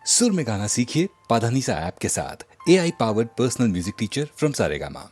सुर में गाना सीखिए पाधानीसा ऐप के साथ। AI powered personal music teacher from Saregama.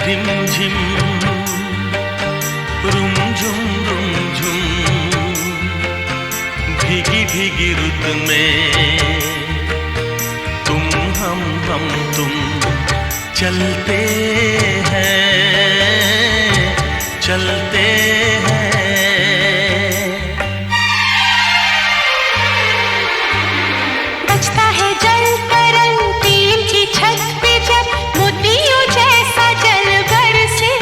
रिमझिम रुमझुम रुमझुम भीगी भीगी रुत में तुम हम तुम चलते हैं बजता है जल तरंग टीम की छत पे जब मोतियों जैसा जल बरसे।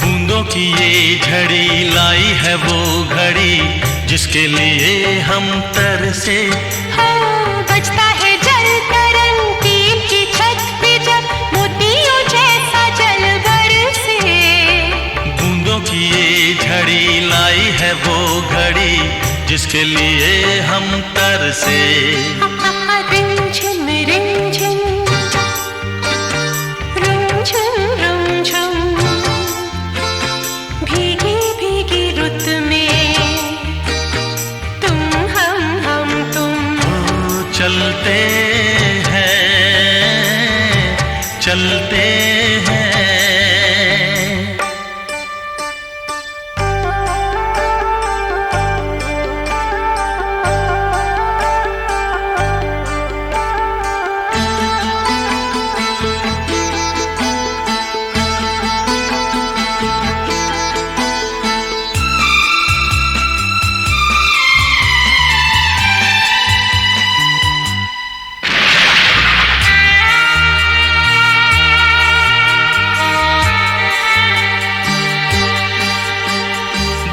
बूंदों की ये झड़ी लाई है वो घड़ी जिसके लिए हम तरसे। हाँ, बजता है जल तरंग टीम की छत पे जब मोतियों जैसा जल बरसे। बूंदों की ये झड़ी लाई है वो घड़ी जिसके लिए हम तरसे। रिमझिम रिमझिम रुमझुम रुमझुम भीगी भीगी रुत में तुम हम तुम चलते हैं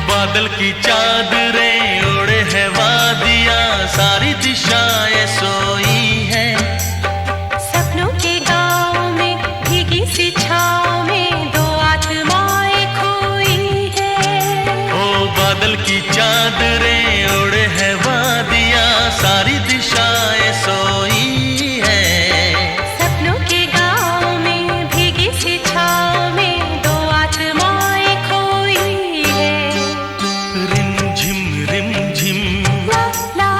बादल की चादरें ओढ़े है वादियाँ सारी दिशाएं सोई हैं। सपनों के गाँव में भीगी सी छाँव में दो आत्माएं खोई है। ओ बादल की चादरें ओढ़े है वादियाँ सारी दिशाएं सोई हैं। सपनों के गाँव में भीगी सी छाँव में दो आत्माएं खोई है। रिमझिम रिमझिम ला ला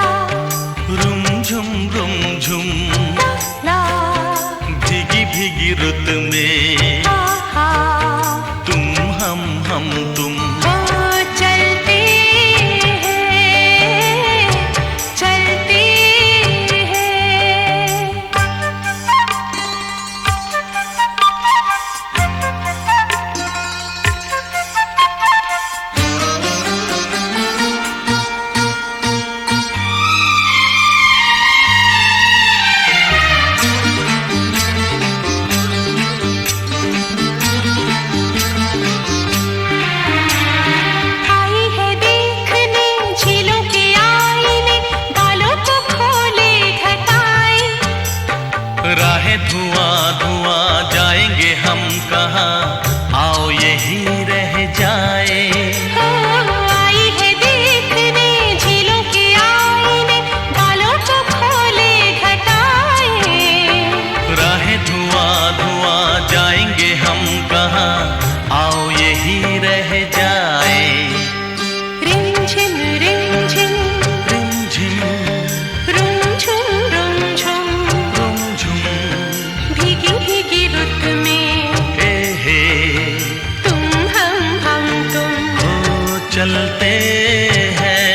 रुमझुम रुमझुम ला भीगी भीगी रुत में हा तुम हम तुम चलते आई है देखने झीलों के आईने बालों को खोले घटाए। राहें धुआं धुआं जाएंगे हम कहाँ आओ यही रह जाए। आई है देखने झीलों के आईने बालों को खोले घटाए। राहें धुआं धुआं जाएंगे हम कहाँ आओ यही रह जाए। रिमझिम रिमझिम रिमझिम रुमझुम रुमझुम रुमझुम भीगी भीगी रुत में हे तुम हम तुम ओ चलते हैं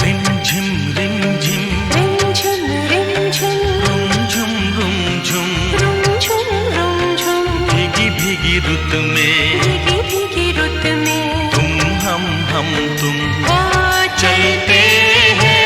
रिमझिम रिमझिम रिमझिम रिमझिम रुमझुम रुमझुम रुमझुम रुमझुम भीगी भीगी रुत में भीगी भीगी रुत में तुम हम तुम चलते चलते हैं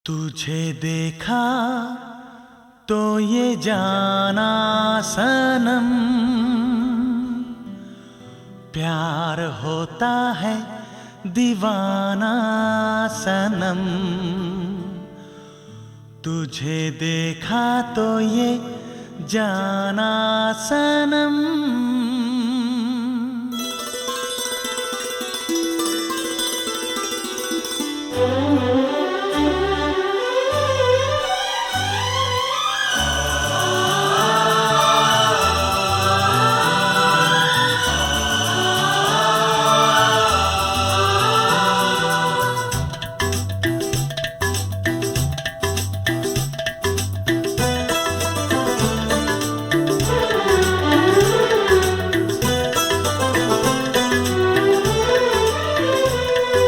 तुझे देखा तो ये जाना सनम, प्यार होता है दीवाना सनम। तुझे देखा तो ये जाना सनम।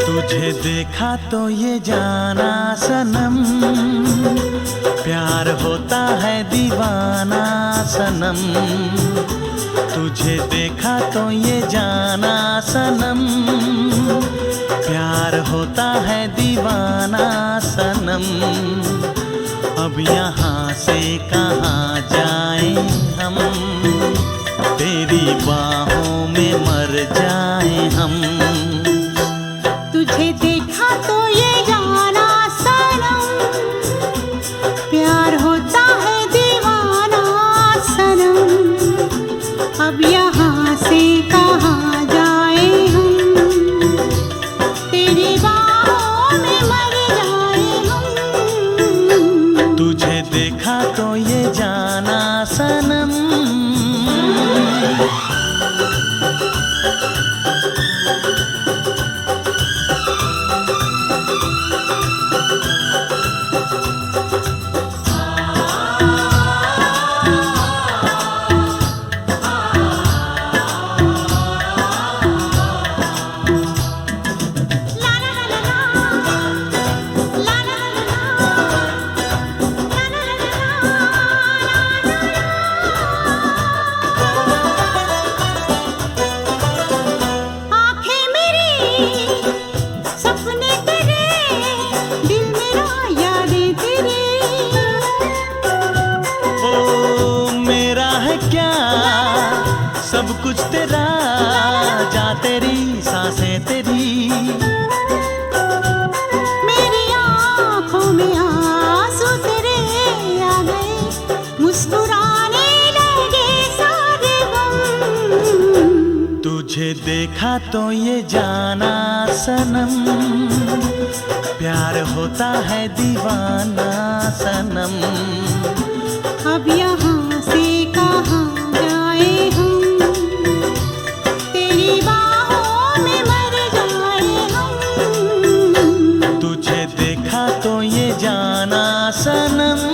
तुझे देखा तो ये जाना सनम, प्यार होता है दीवाना सनम। तुझे देखा तो ये जाना सनम, प्यार होता है दीवाना सनम। अब यहाँ से कहाँ जाएं हम, तेरी बाहों में मर जाएं हम। तुझे देखा तो ये जाना सनम, प्यार होता है दीवाना सनम। अब यहाँ से कहाँ जाए हम, तेरी बाहों में मर जाए हम। तुझे देखा तो ये जाना सनम। सब कुछ तेरा, जा तेरी सांसें तेरी। मेरी आँखों में आंसू तेरे आ गए, मुस्कुराने लगे सारे गम। तुझे देखा तो ये जाना सनम, प्यार होता है दीवाना सनम। अब यहाँ से कहाँ जाए हम, तेरी बाहों में मर जाए हम। तुझे देखा तो ये जाना सनम।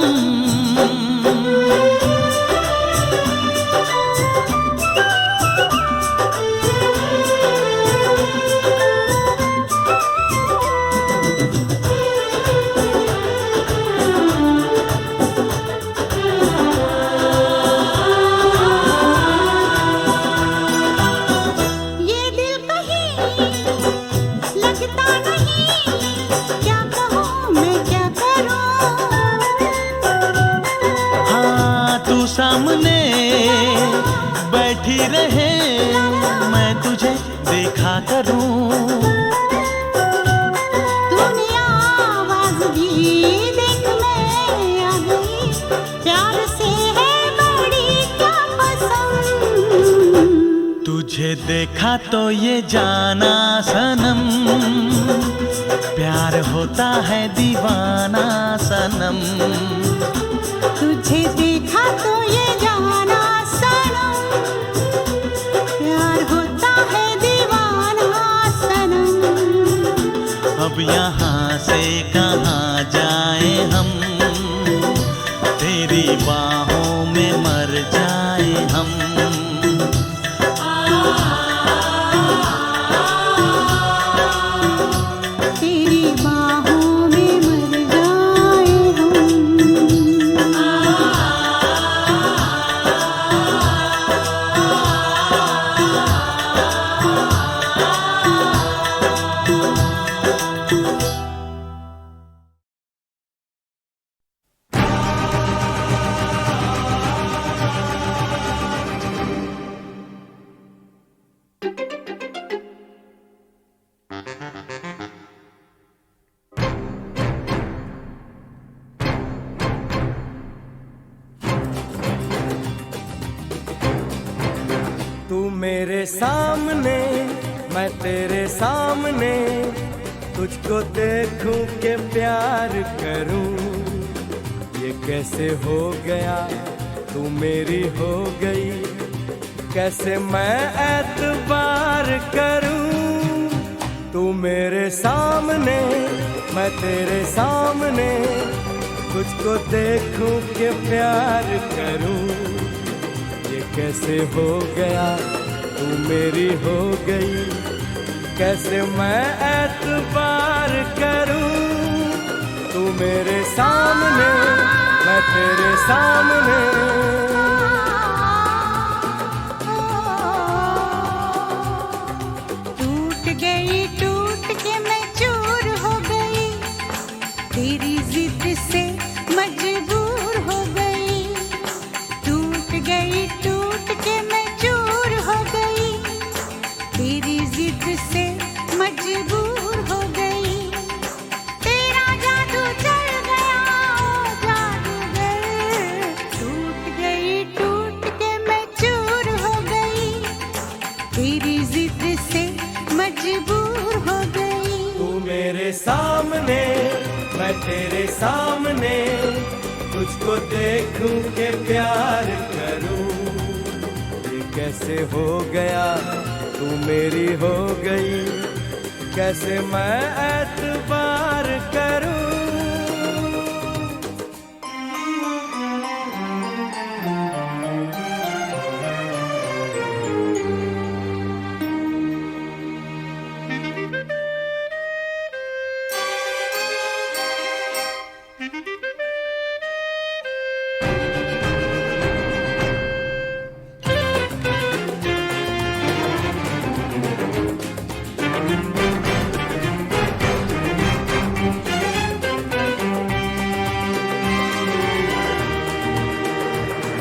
सामने बैठी रहे, मैं तुझे देखा करूं। तूने आवाज दी, देख मैं आ गई, प्यार से है बड़ी क्या पसंद। तुझे देखा तो ये जाना सनम, प्यार होता है दीवाना सनम। तुझे देखा तो ये जाना सनम, प्यार होता है दीवाना सनम। अब यहाँ से कहाँ जाए हम, तेरी बाहों में मर जाए हम। तू मेरे सामने, मैं तेरे सामने, तुझको देखूं के प्यार करूं। ये कैसे हो गया, तू मेरी हो गई, कैसे मैं एतबार करूं। तू मेरे सामने, मैं तेरे सामने, तुझको देखूं के प्यार करूं। ये कैसे हो गया, तू मेरी हो गई, कैसे मैं एतबार करूं। तू मेरे सामने, मैं तेरे सामने। टूट गई, टूट के मैं चूर हो गई, तेरी जिद से मजबूर हो गई। टूट गई, टूट के मैं चूर हो गई, तेरी जिद से मजबूर हो गई। तेरा जादू चल गया, ओ जादूगर। टूट गई, टूट के मैं चूर हो गई, तेरी जिद से मजबूर हो गई। तू मेरे सामने, मैं तेरे सामने, तुझको देखूं के प्यार करूं। ये कैसे हो गया, तू मेरी हो गई, कैसे मैं एतबार करूं।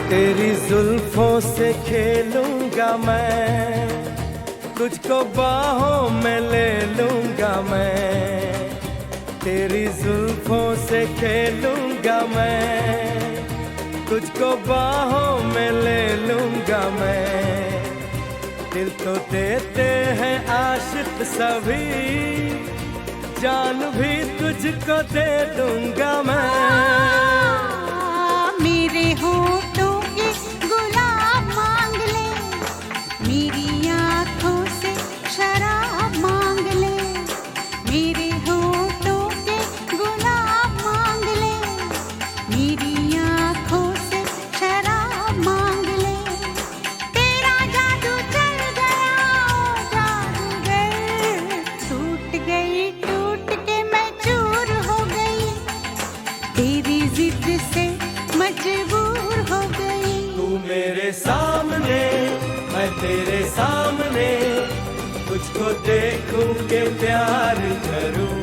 तेरी जुल्फों से खेलूंगा मैं, तुझको बाहों में ले लूंगा मैं। तेरी जुल्फों से खेलूंगा मैं, तुझको बाहों में ले लूंगा मैं। दिल तो देते हैं आशिक सभी, जान भी तुझको दे दूंगा मैं। मेरे होठों के गुलाब मांग ले, मेरी आँखों से शराब मांग ले। मेरे होठों के गुलाब मांग ले, मेरी आँखों से शराब मांग ले। तेरा जादू चल गया, ओ जादूगर। टूट गई, टूट के मैं चूर हो गई, तेरी जिद से मजबूर हो गई। तू मेरे सामने, मैं तेरे सामने, तुझको देखूं के प्यार करूं।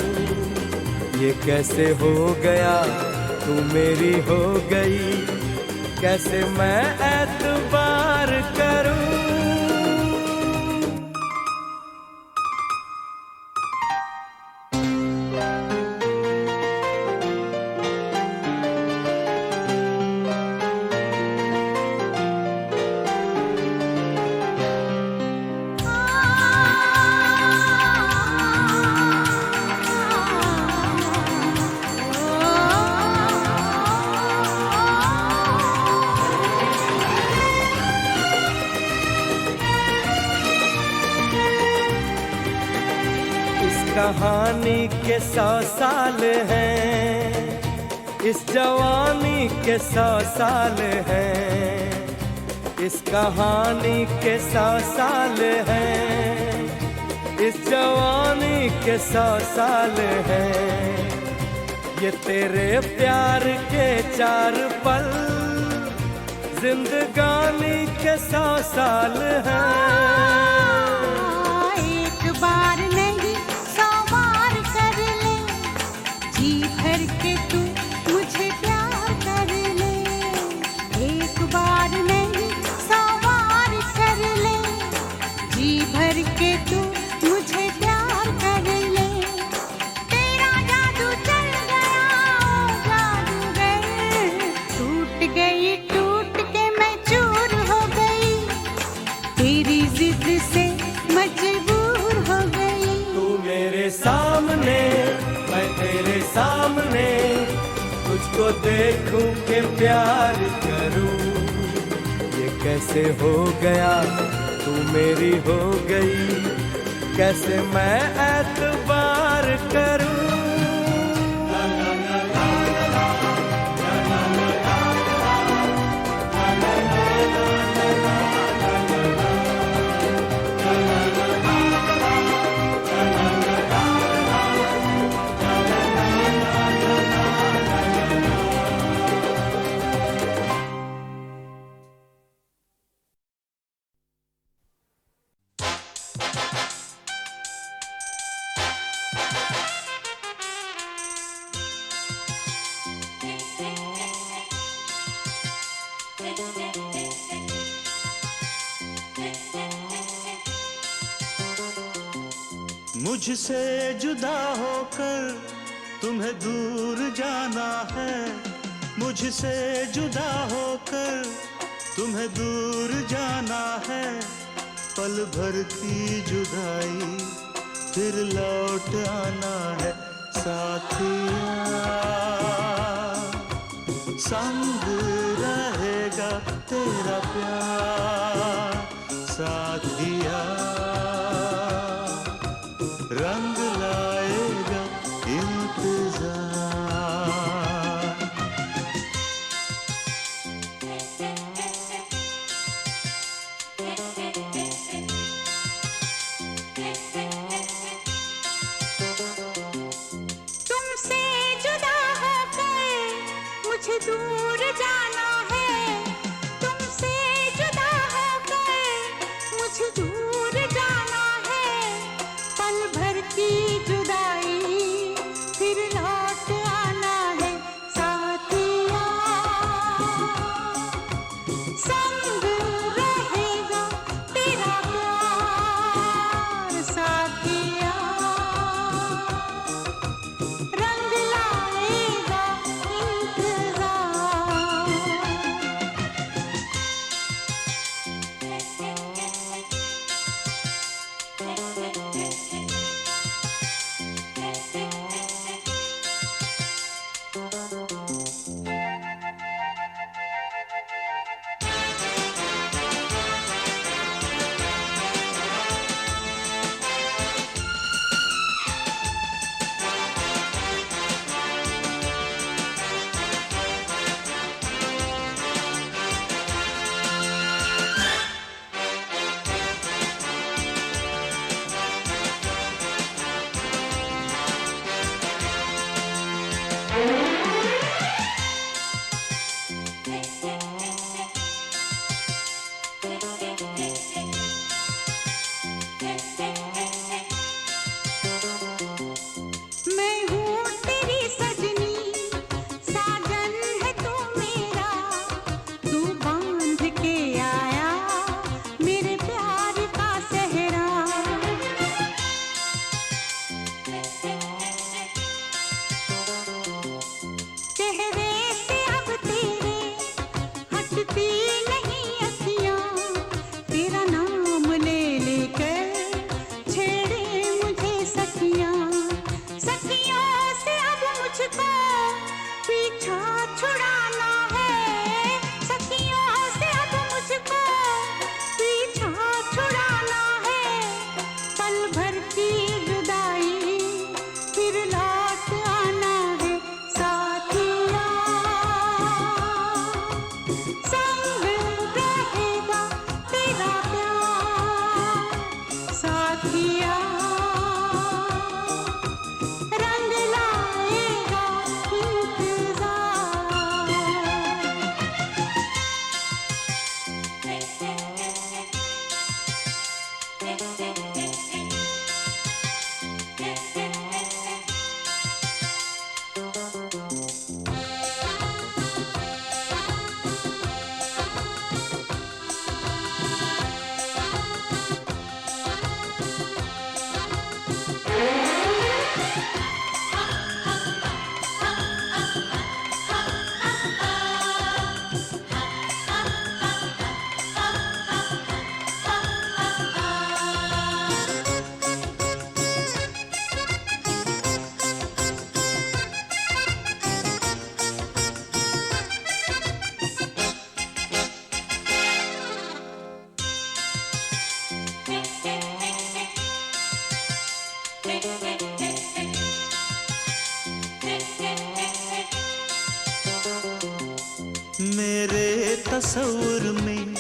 ये कैसे हो गया, तू मेरी हो गई, कैसे मैं एतबार करूं। कहानी के 100 साल हैं, इस जवानी के 100 साल हैं। इस कहानी के 100 साल हैं, इस जवानी के 100 साल हैं। ये तेरे प्यार के 4 पल, जिंदगानी के 100 साल हैं। एक बार नहीं 100 बार कर ले, जी भर के तू मुझे प्यार कर ले। एक बार नहीं 100 बार कर ले, जी भर के तू मुझे प्यार कर ले। तेरा जादू चल गया, ओ जादूगर। टूट गई, टूट के मैं चूर हो गई, तेरी सामने, तुझको देखूं के प्यार करूं। ये कैसे हो गया, तू मेरी हो गई, कैसे मैं एतबार करूं। मुझसे जुदा होकर तुम्हें दूर जाना है, मुझसे जुदा होकर तुम्हें दूर जाना है। पल भर की जुदाई फिर लौट आना है साथिया, संग रहेगा तेरा प्यार साथिया, रंग लाएगा इंतजार। तुमसे जुदा होकर मुझे दूर जाना है, तुमसे जुदा होकर मुझे दूर जाना है। पल भर की जुदाई फिर लौट आना है साथिया, संग रहेगा तेरा प्यार साथिया, रंग लाएगा इंतजार। मैं हूँ तेरी सजनी, साजन है तू मेरा, तू बांध के आया मेरे प्यार का सेहरा। चेहरे से अब तेरे हटती नहीं अखियाँ, तेरा नाम ले लेकर छेड़े मुझे सखियाँ। सखियों से अब मुझको पीछा छुड़ाना है, सखियों से अब मुझको पीछा छुड़ाना है। पल भर की जुदाई फिर लौट आना है साथिया, संग तस्वुर में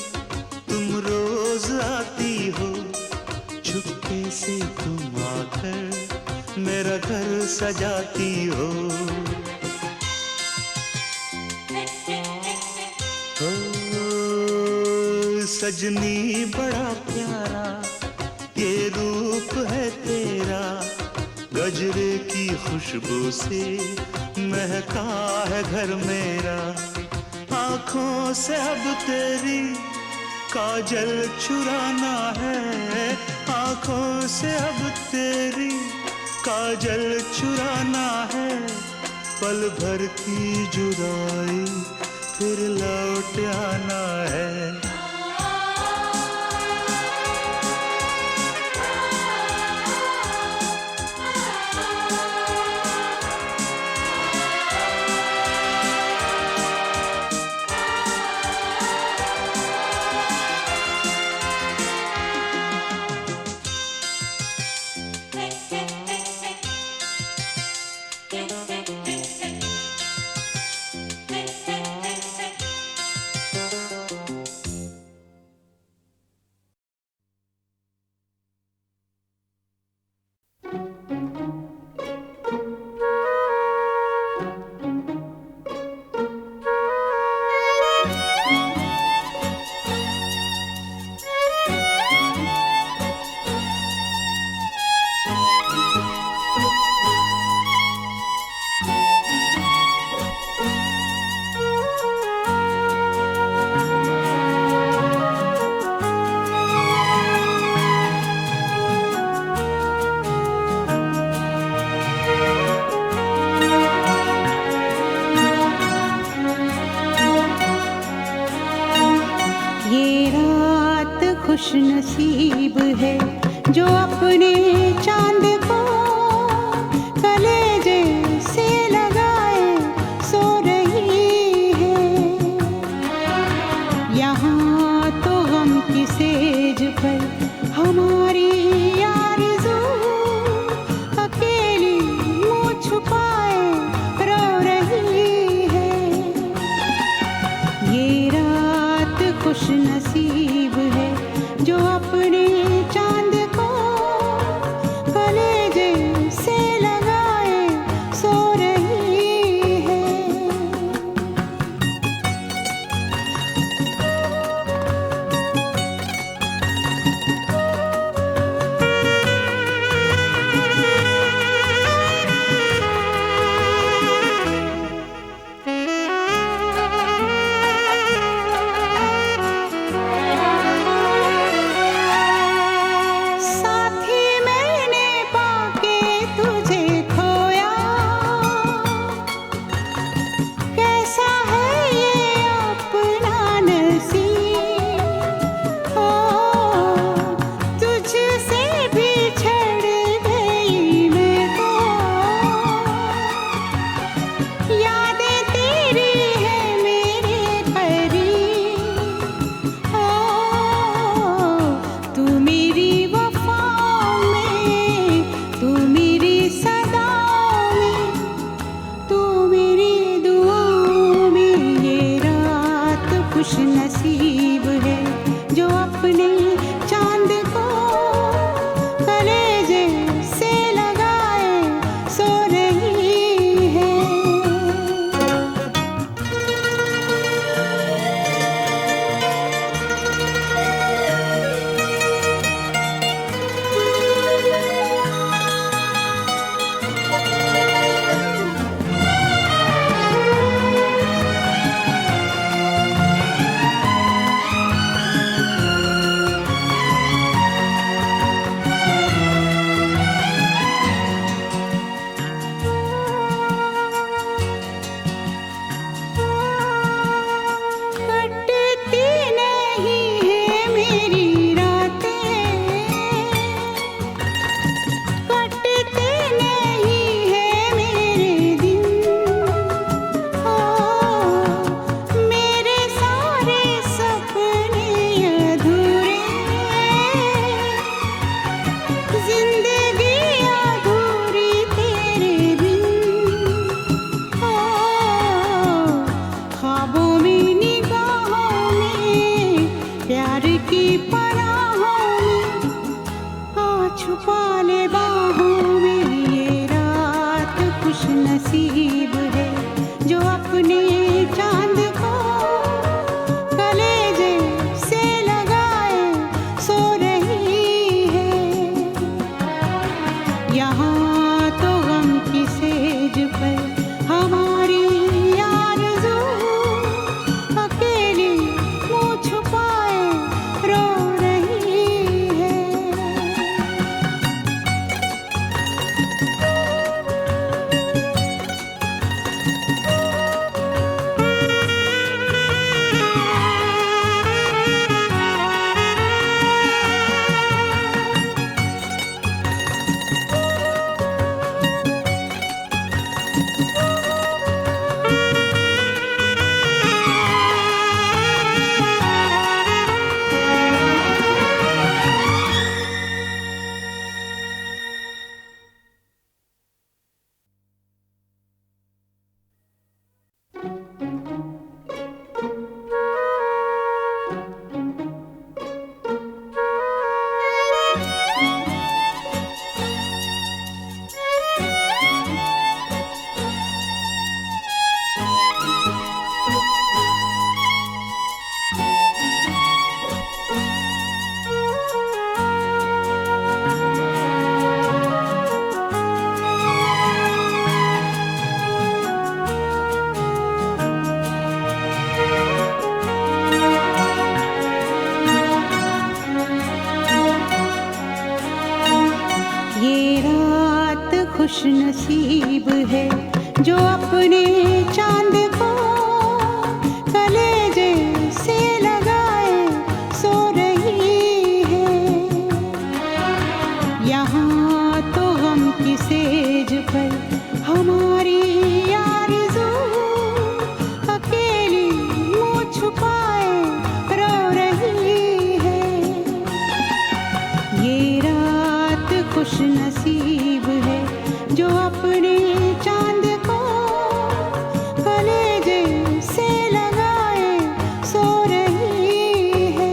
तुम रोज आती हो, चुपके से तुम आकर मेरा घर सजाती हो। सजनी बड़ा प्यारा ये रूप है तेरा, गजरे की खुशबू से महका है घर मेरा। आँखों से अब तेरी काजल चुराना है, आँखों से अब तेरी काजल चुराना है। पल भर की जुदाई फिर लौट आना है। खुश नसीब है जो अपने चांद को कलेजे से लगाए सो रही है। यहाँ तो गम की सेज पर हमारी आरज़ू अकेली मुँह छुपाए रो रही है। ये रात खुश नसीब है जो अपने चांद को कलेजे से लगाए सो रही है। खुश नसीब है जो अपने चांद को कलेजे से लगाए सो रही है। यहाँ तो गम की सेज पर हमारी आरज़ू अकेली मुँह छुपाए रो रही है। ये रात खुश नसीब है जो अपने चांद को कलेजे से लगाए सो रही है।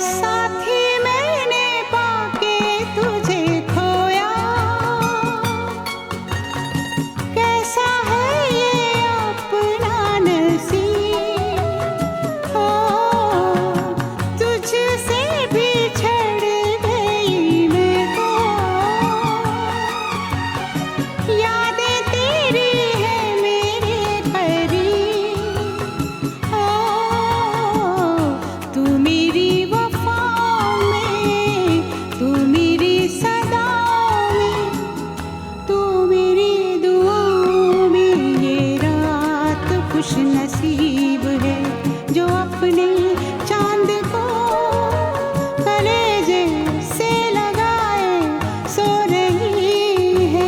साथी मैंने पाके तुझे खोया, कैसा है ये अपना नसीब। ओ तुझसे बिछड़ गई मैं तो, यादें तेरी है मेरे करीब। ओ तू मेरी वफाओं में, तू मेरी सदाओं में, तू मेरी दुआओं में। ये रात खुश नसीब है जो अपने चांद को कलेजे से लगाए सो रही है।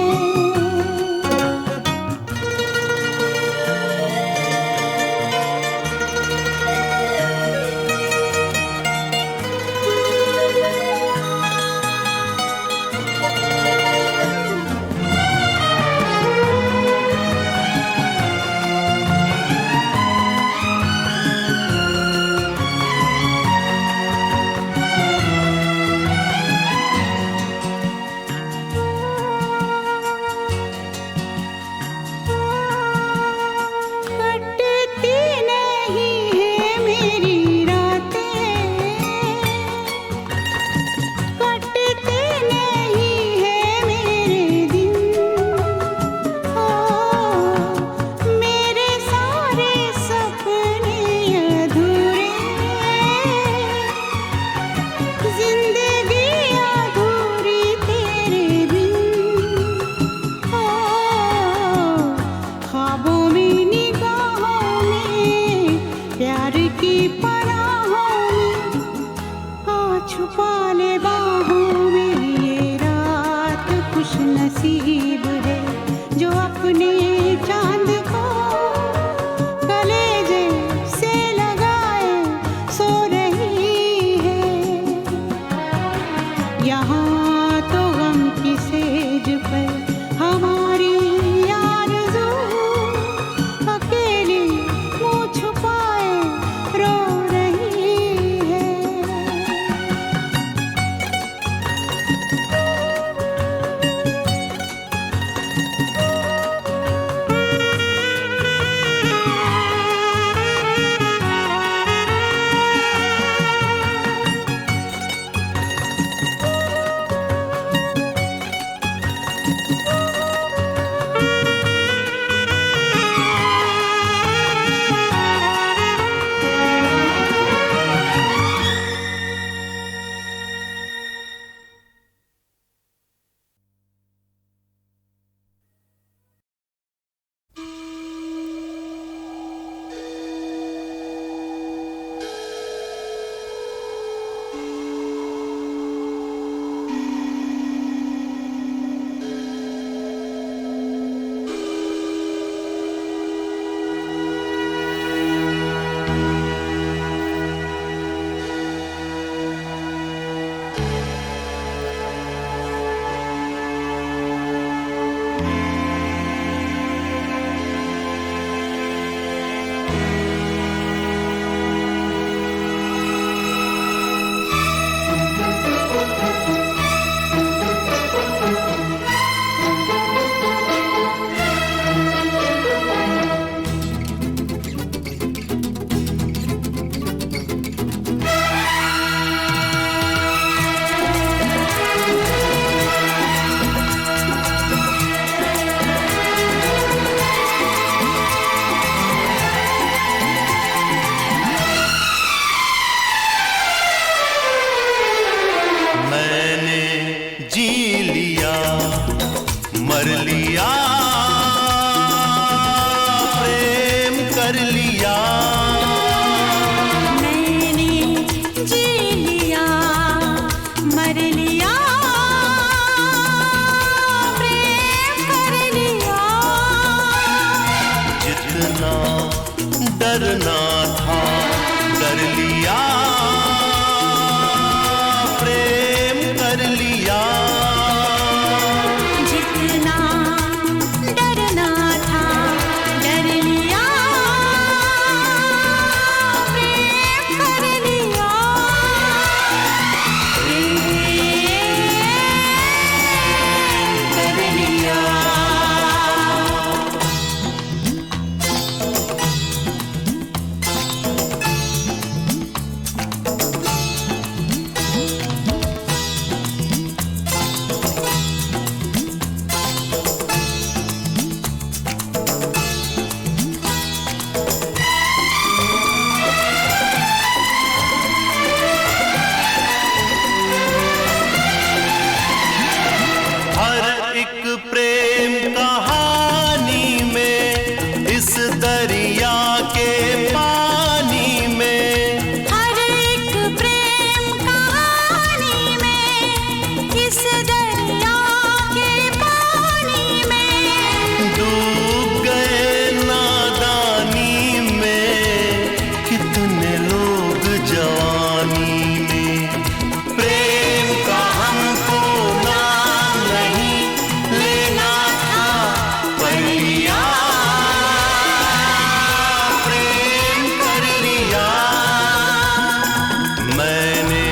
कटती नहीं है मेरी रातें, कटते नहीं है मेरे दिन। ओ मेरे सारे सपने अधूरे, जिंदगी अधूरी तेरे बिन। ओ ख्वाबों में, निगाहों में, प्यार की पनाहों में आ छुपा ले बाहों में। ये रात खुश नसीब है जो अपने चांद को कलेजे से लगाए सो रही है। यहाँ तो गम की सेज पर हमारी आरज़ू अकेली मुँह छुपाए रो रही है। लिया, प्रेम कर लिया। मैंने जी लिया, मर लिया, प्रेम कर लिया। जितना डरना था डर लिया, प्रेम कर लिया। जितना डरना था डर लिया, प्रेम कर लिया। प्रेम कर लिया। हर एक प्रेम कहानी में, इस दरिया के पानी में, हर एक प्रेम कहानी में, इस दरिया के पानी में, डूब गए नादानी में कितने लोग जवानी में। प्रेम का हमको नाम नहीं लेना था, पर लिया, प्रेम कर लिया। मैंने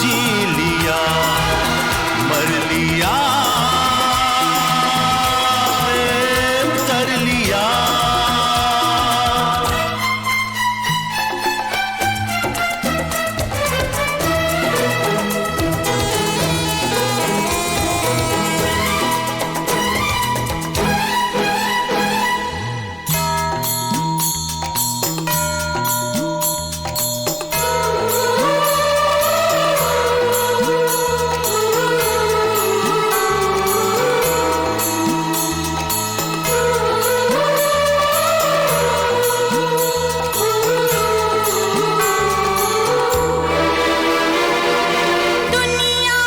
जी लिया, मर लिया, प्रेम कर लिया। दुनिया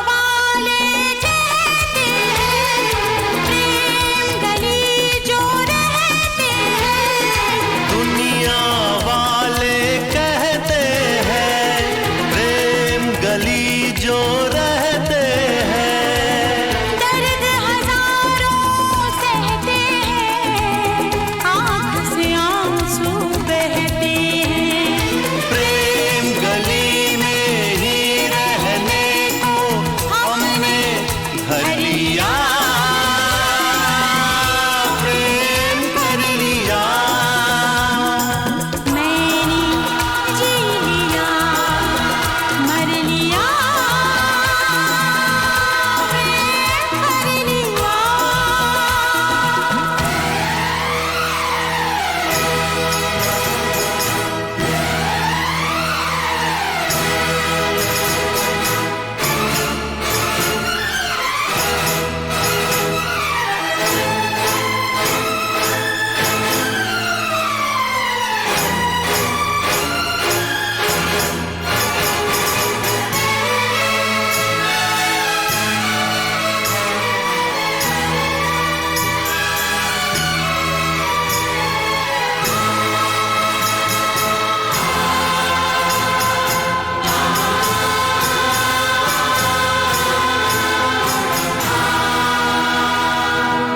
वाले कहते हैं, प्रेम गली जो रहते हैं। दुनिया वाले कहते हैं, प्रेम गली जो रहते हैं। दर्द हजारों सहते हैं, आँख से आंसू बहते हैं। प्रेम गली में ही रहने को हमने घर लिया, प्रेम कर लिया। मैंने जी लिया, मर लिया, प्रेम कर लिया।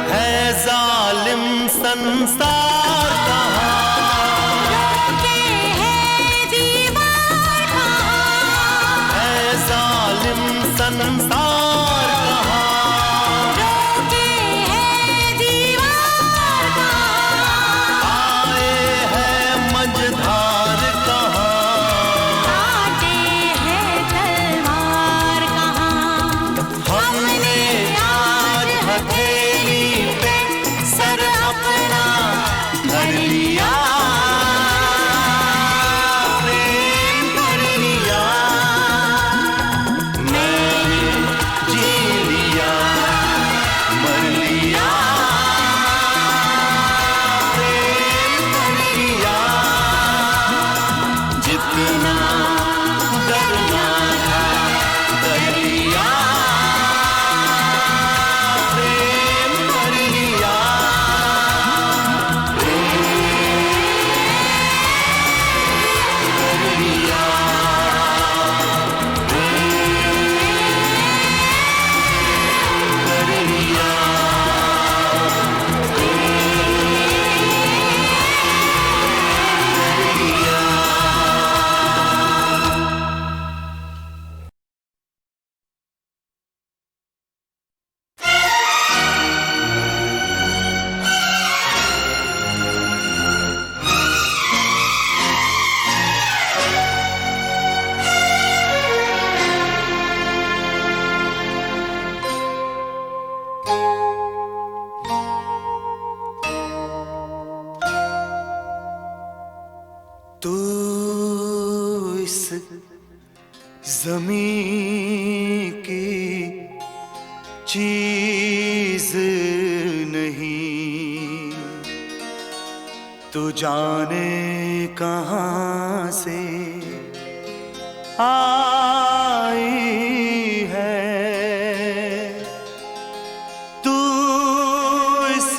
है जालिम संसार कहाँ, रोके है दीवार कहाँ, है जालिम संसार कहाँ। रोके है दीवार कहाँ, आए हैं मझधार कहाँ, काटे है तलवार कहाँ। हमने आज हथेली पे सर अपना ज़मीं की चीज नहीं, तू जाने कहां से आई है। तू इस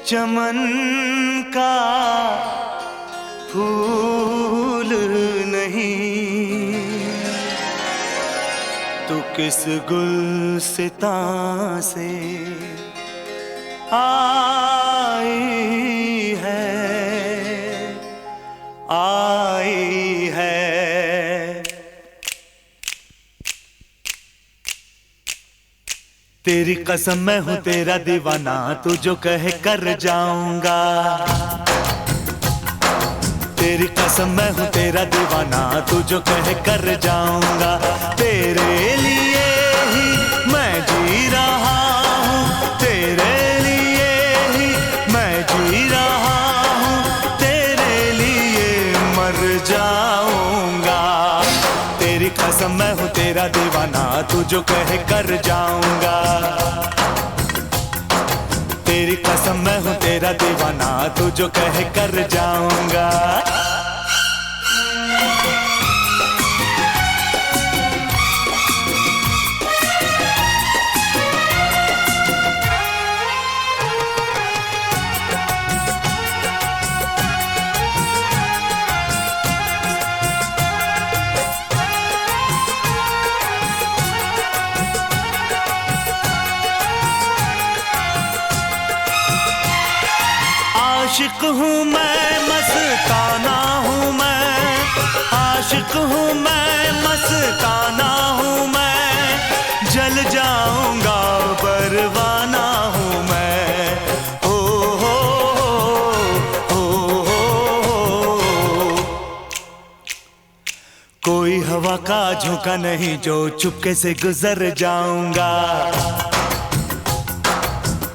चमन का फूल नहीं, तू किस गुलसिता से आई है, आई है। तेरी कसम मैं हूँ तेरा दीवाना, तू जो कहे कर जाऊंगा। तेरी कसम मैं हूँ तेरा दीवाना, तू जो कहे कर जाऊंगा। तेरे लिए ही मैं जी रहा हूँ, तेरे लिए ही मैं जी रहा हूँ, तेरे लिए मर जाऊंगा। तेरी कसम मैं हूँ तेरा दीवाना, तू जो कहे कर जाऊंगा। तेरी कसम मैं हूँ तेरा दीवाना, तू जो कहे कर जाऊंगा। आशिक हूँ मैं, मस्ताना हूँ मैं, आशिक हूँ मैं, मस्ताना हूँ मैं, जल जाऊंगा परवाना हूँ मैं। ओ हो हो हो। कोई हवा का झोंका नहीं जो चुपके से गुजर जाऊंगा।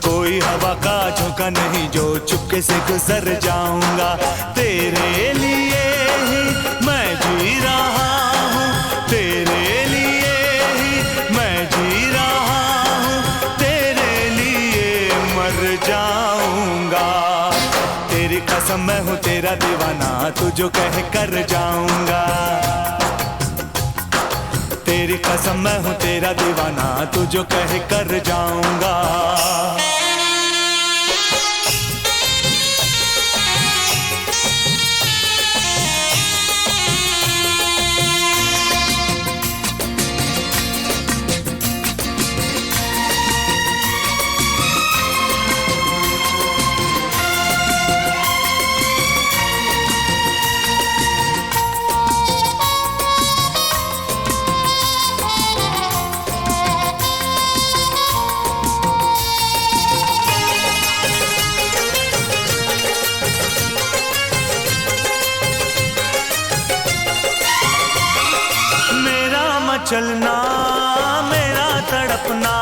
कोई हवा का झोंका नहीं जो चुपके से गुजर जाऊंगा। तेरे लिए ही मैं जी रहा हूँ, तेरे लिए ही मैं जी रहा हूँ, तेरे लिए मर जाऊंगा। तेरी कसम मैं हूँ तेरा दीवाना, तू जो कहे कर जाऊंगा। तेरी कसम मैं हूँ तेरा दीवाना, तू जो कहे कर जाऊंगा। चलना मेरा तड़पना,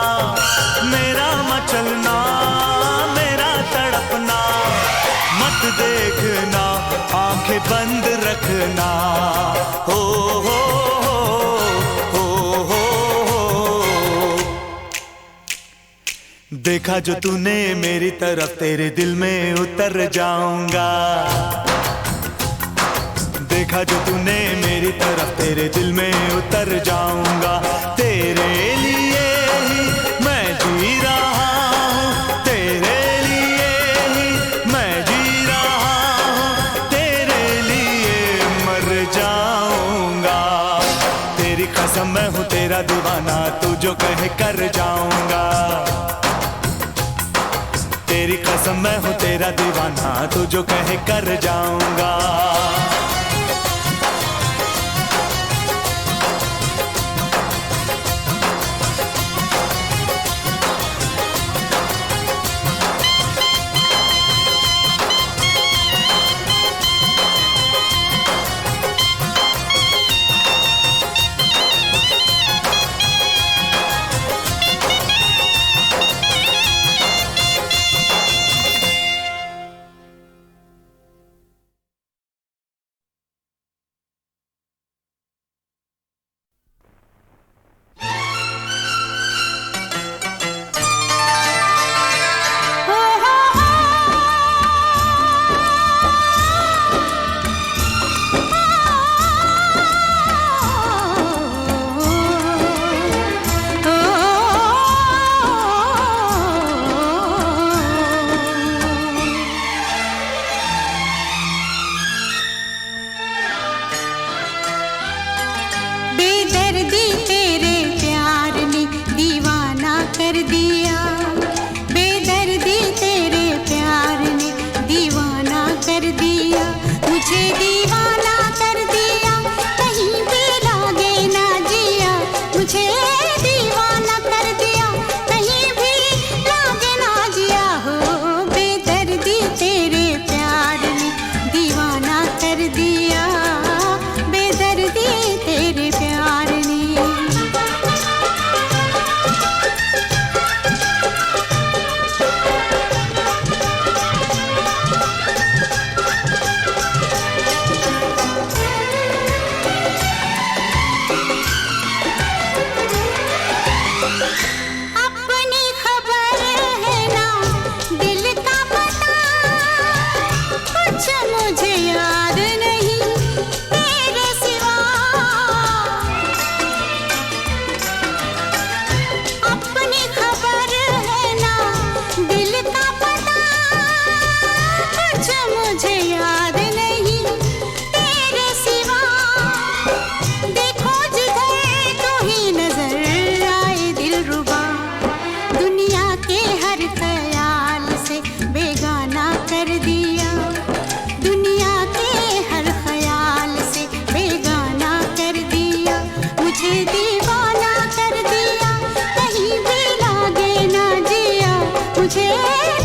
मेरा मचलना मेरा तड़पना, मत देखना आंखें बंद रखना। हो हो हो हो हो। देखा जो तूने मेरी तरफ, तेरे दिल में उतर जाऊंगा। देखा जो तूने मेरी तरफ, तेरे दिल में उतर जाऊंगा। तेरे लिए ही मैं जी रहा हूँ, तेरे लिए ही मैं जी रहा हूँ, तेरे लिए मर जाऊंगा। तेरी कसम मैं हूँ तेरा दीवाना, तू जो कहे कर जाऊंगा। तेरी कसम मैं हूँ तेरा दीवाना, तू जो कहे कर जाऊंगा।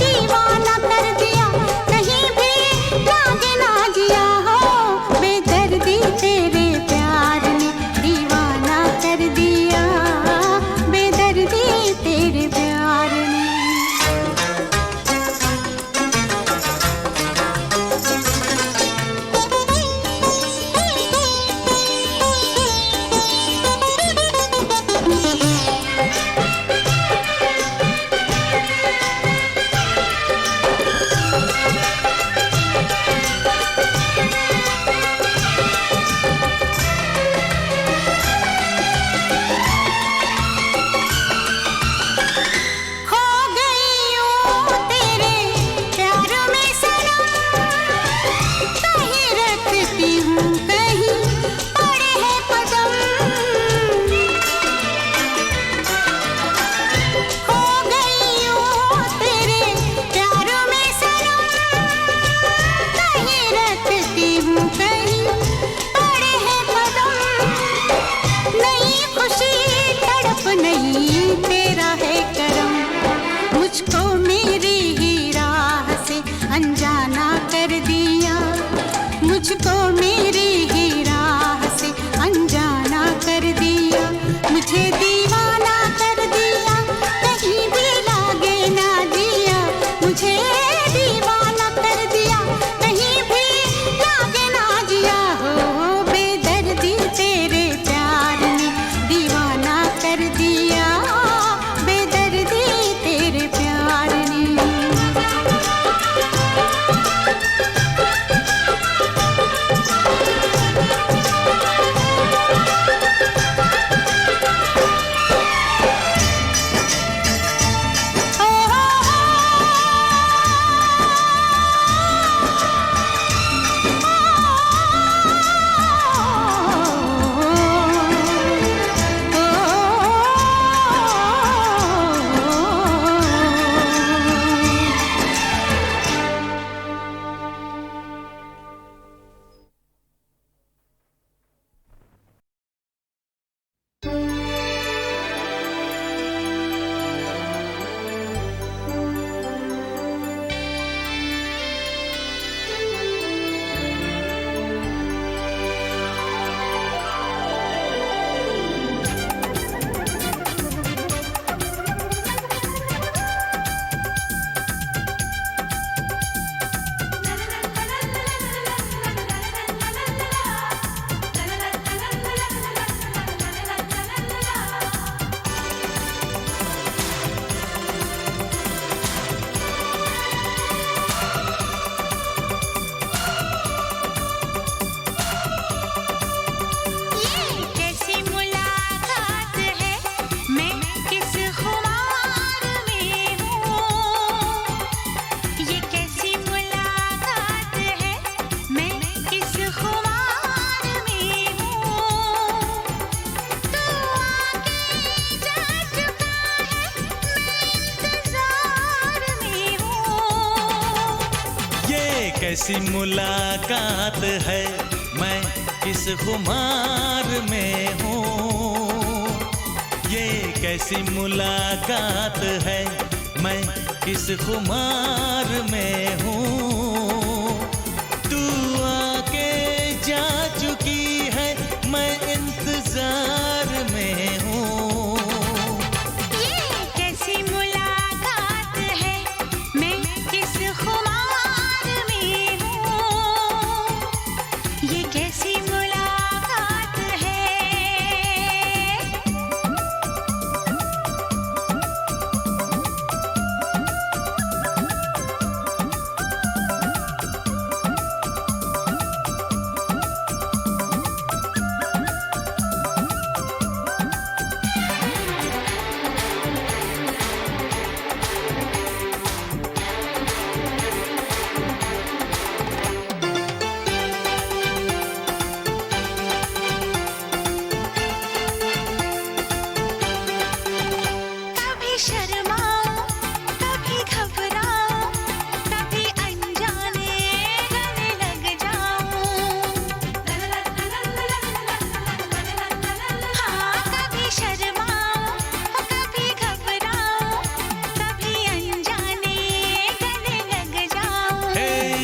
दीवाना कर दिया, कहीं भी लागे ना जिया हो, बेदर्दी तेरे प्यार ने दीवाना कर दिया, बेदर्दी तेरे प्यार ने। खो गई हूँ तेरे प्यार में सनम, कहीं रखती हूँ कहीं पड़े हैं कदम। खो गई हूँ तेरे प्यार में सनम, कहीं रखती हूँ कहीं पड़े हैं कदम। नई खुशी तड़प नहीं तेरा है करम, मुझको मेरी ही राह से अनजाना कर दिया, मुझको मेरी ही राह से अनजाना कर दिया, मुझे दीवाना कर दिया, कहीं भी लागे ना जिया, मुझे दीवाना कर दिया, कहीं भी लागे ना जिया हो, बेदर्दी तेरे प्यार ने दीवाना कर दिया, बेदर्दी तेरे प्यार ने। ये कैसी मुलाकात है, मैं किस खुमार में हूँ, ये कैसी मुलाकात है, मैं किस खुमार में हूँ, तू आके जा चुका है, मैं इंतजार में हूँ। ये कैसी मुलाकात है, मैं किस खुमार में हूँ, ये कैसी मुलाकात है, मैं किस खुमार में हूँ, तू आके जा चुकी है, मैं इंतजार में हूँ। ये कैसी मुलाकात है, मैं किस खुमार में हूँ, ये कैसी मुलाकात है।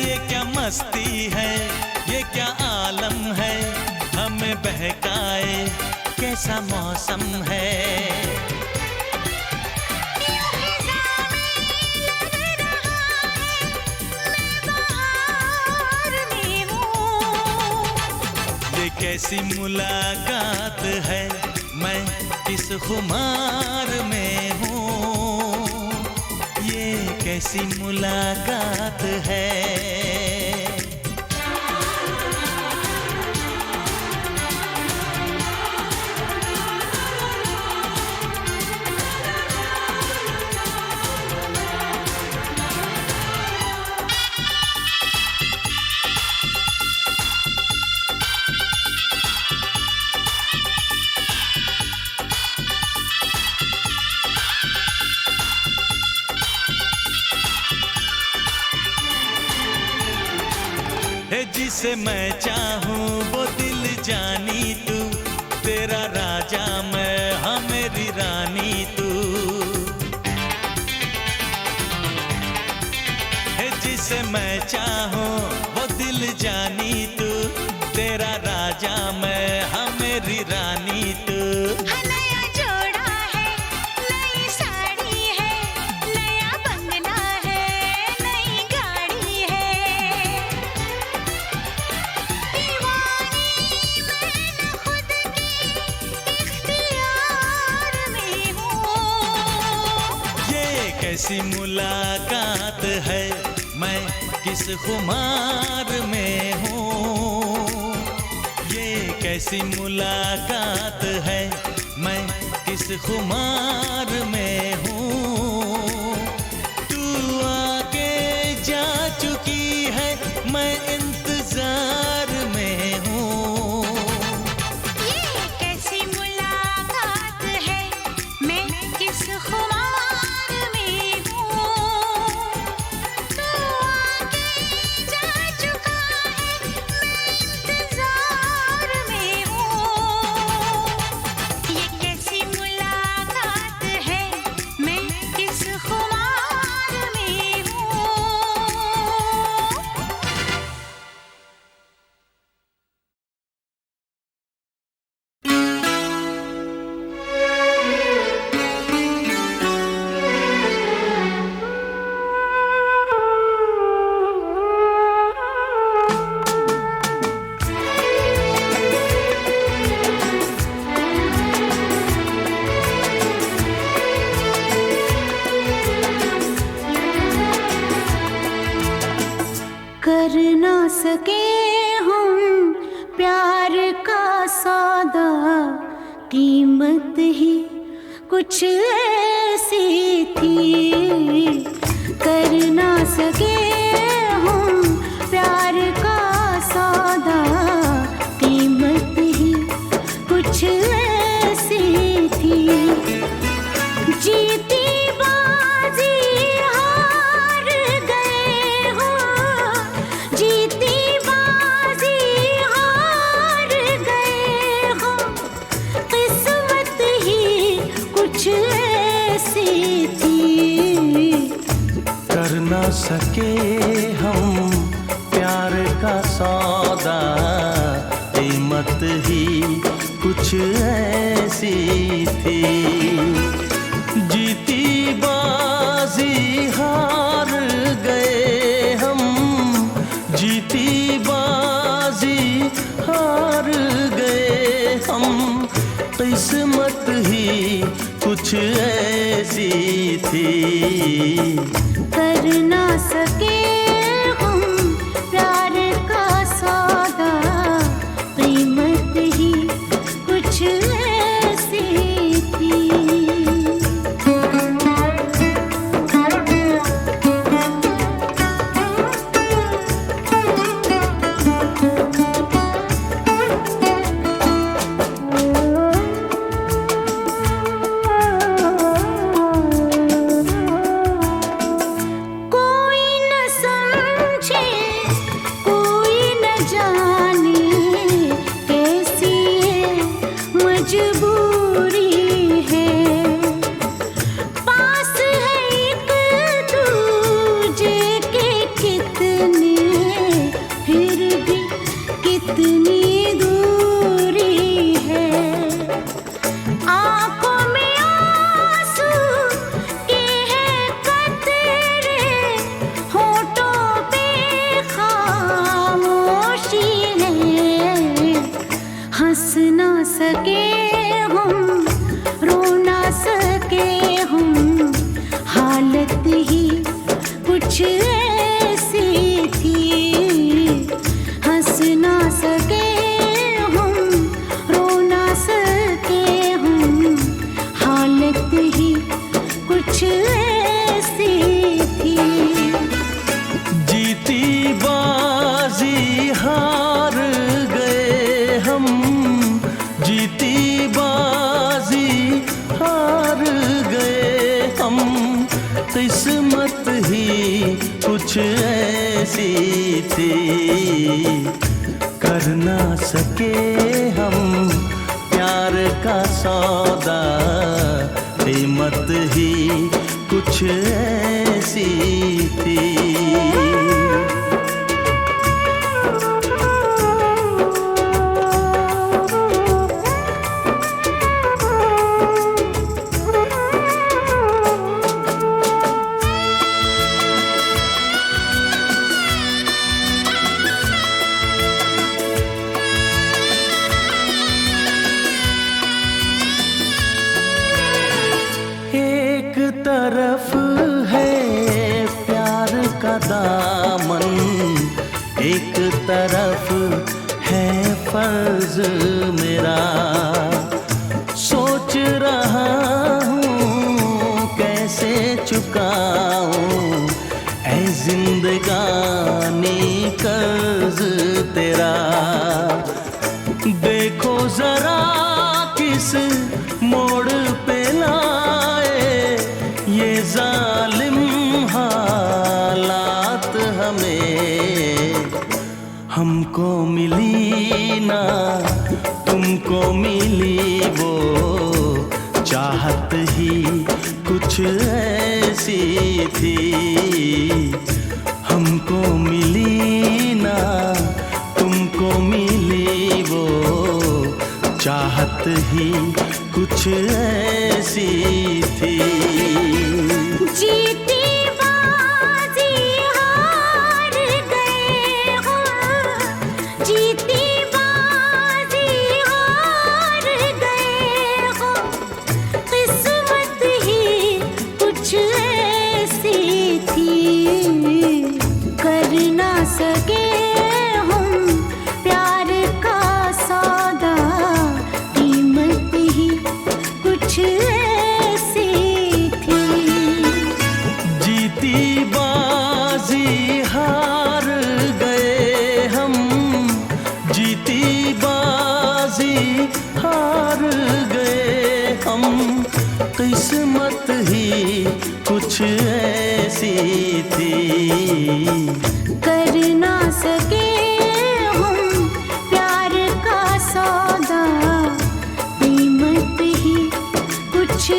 ये क्या मस्ती है, ये क्या आलम है, हमें बहकाए कैसा मौसम है। ये कैसी मुलाकात है, मैं किस खुमार में हूँ, ये कैसी मुलाकात है। जिसे मैं चाहूं वो दिल जानी तू, तेरा राजा मैं हाँ मेरी रानी तू। जिसे मैं चाहूं वो दिल जानी तू, तेरा राजा मैं हाँ मेरी रानी तू। कैसी मुलाकात है, मैं किस खुमार में हूँ, ये कैसी मुलाकात है, मैं किस खुमार में हूँ। तू आके जा चुकी है, मैं इंतजार में हूँ। ये कैसी मुलाकात है, मैं किस खुमार कर ना सके हम प्यार का सौदा, कीमत ही कुछ ऐसी थी। कर ना सके हम प्यार का सौदा, कीमत ही कुछ ऐसी थी। जीती बाजी हार गए हो, जीती बाजी हार गए हो, किस्मत ही कुछ ऐसी थी। कर ना सके हम प्यार का सौदा, कीमत ही कुछ ऐसी थी। जीती बाजी हार गए हम, जीती बाजी हार गए हम, किस्मत ही कुछ ऐसी थी। कर ना सके हम प्यार का सौदा, कीमत ही कुछ ऐसी थी। कोई न कुछ ऐसी थी। हंस ना सके हम, रो ना सके हम, हालत ही कुछ ऐसी थी। जीती बाजी हार गए हम, जीती बाजी हार गए हम, किस्मत ही कुछ ऐसी थी। कर ना सके हम प्यार का सौदा, कीमत ही कुछ ऐसी थी। एक तरफ है प्यार का दामन, एक तरफ है फर्ज मेरा। सोच रहा हूँ कैसे चुकाऊं ऐ जिंदगानी कर्ज तेरा। देखो जरा किस मोड़ पे लाए ये जालिम हालात हमें। हमको मिली ना तुमको मिली वो चाहत ही कुछ ऐसी थी। हमको मिली ना तुमको मिली वो चाहत ही कुछ ऐसी थी। जीती बाजी हार गए हो, जीती बाजी हार गए हो, किस्मत ही कुछ ऐसी थी। कर ना सके हम प्यार का सौदा, कीमत ही कुछ ऐसी थी। जीती बाजी हार गए हम, जीती बाजी हार गए हम, किस्मत ही कुछ ऐसी थी। कर ना सके हम प्यार का सौदा, कीमत ही कुछ